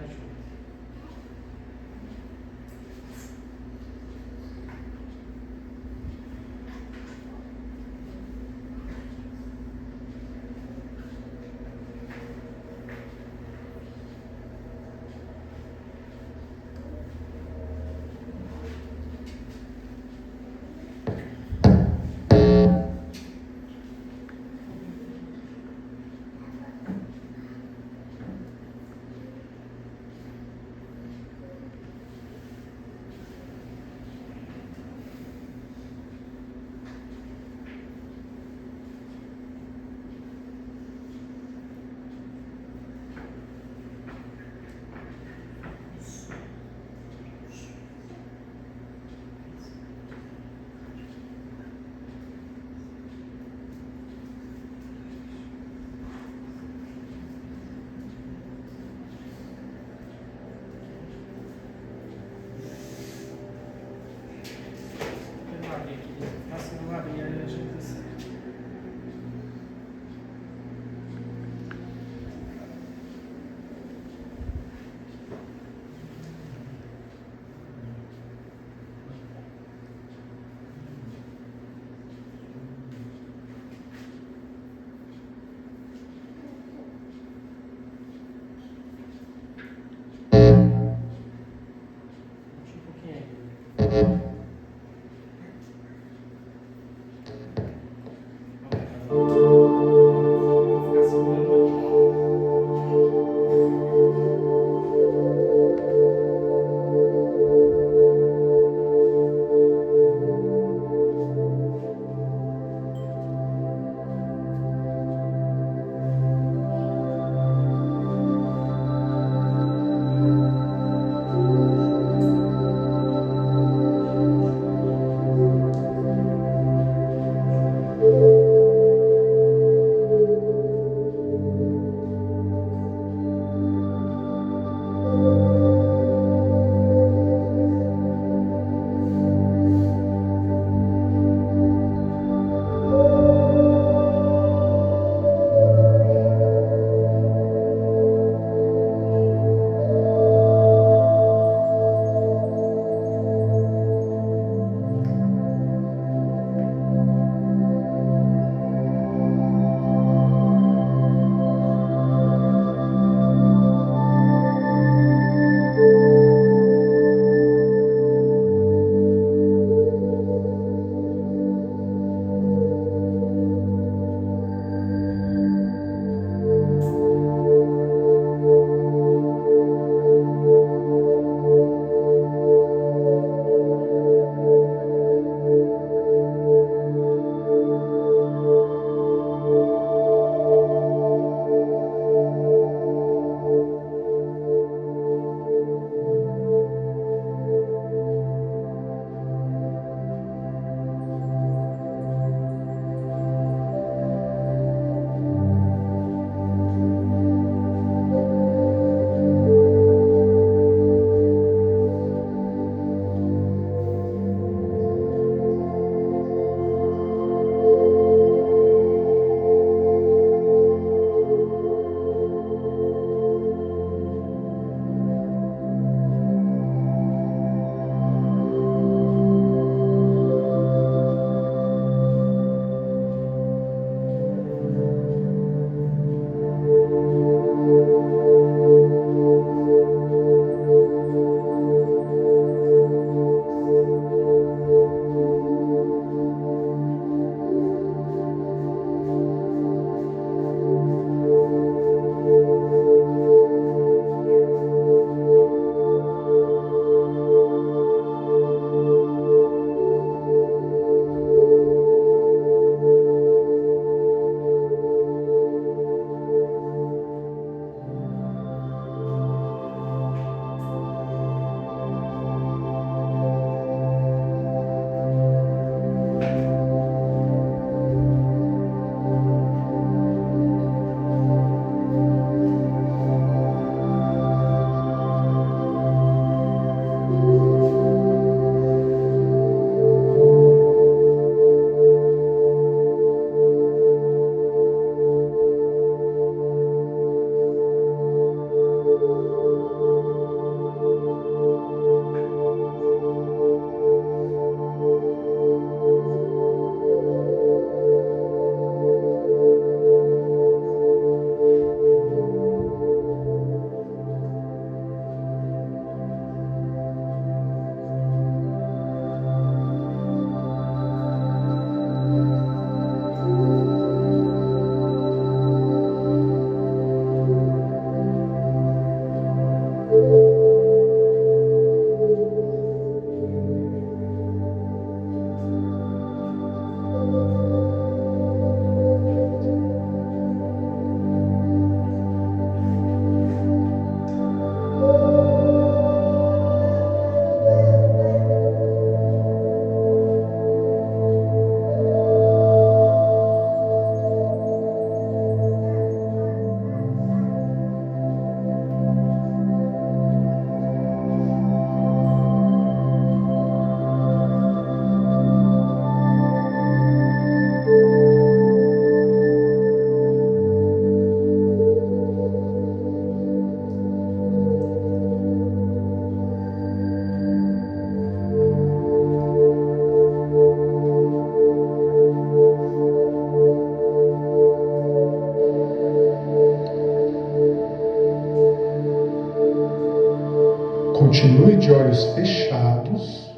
Continue de olhos fechados.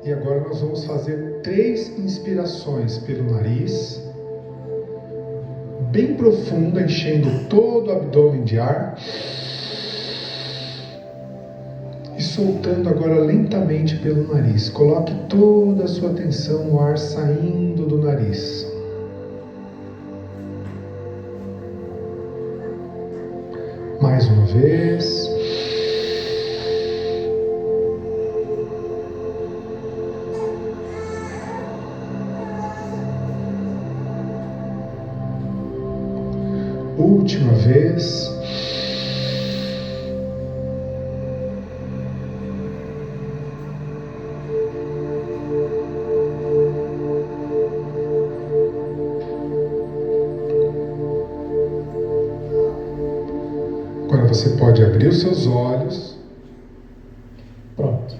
E agora nós vamos fazer 3 inspirações pelo nariz, bem profunda, enchendo todo o abdômen de ar. E soltando agora lentamente pelo nariz. Coloque toda a sua atenção no ar saindo do nariz. Mais uma vez. Última vez. Agora você pode abrir os seus olhos. Pronto.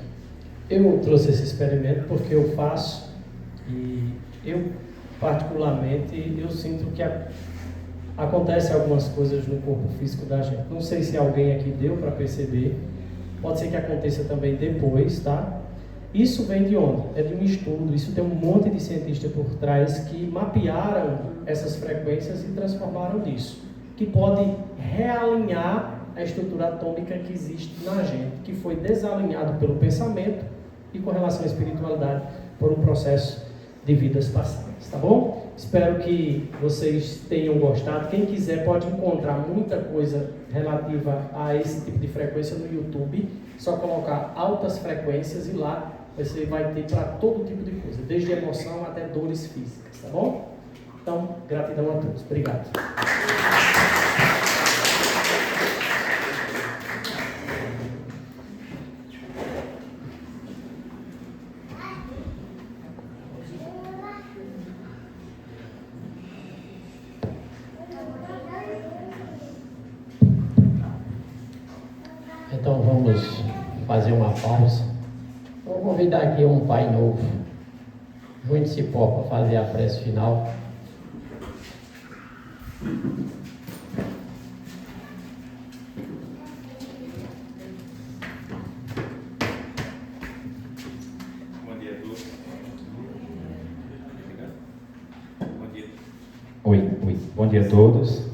Eu trouxe esse experimento porque eu faço e eu, particularmente, eu sinto que acontece algumas coisas no corpo físico da gente. Não sei se alguém aqui deu para perceber. Pode ser que aconteça também depois, tá? Isso vem de onde? É de um estudo. Isso tem um monte de cientistas por trás que mapearam essas frequências e transformaram nisso, que pode realinhar a estrutura atômica que existe na gente, que foi desalinhado pelo pensamento e com relação à espiritualidade por um processo de vidas passadas, tá bom? Espero que vocês tenham gostado. Quem quiser pode encontrar muita coisa relativa a esse tipo de frequência no YouTube. Só colocar altas frequências e lá você vai ter para todo tipo de coisa, desde emoção até dores físicas, tá bom? Então, gratidão a todos. Obrigado. Então vamos fazer uma pausa. Vou convidar aqui um pai novo, João Cipó, para fazer a prece final. Bom dia a todos. Bom dia a todos.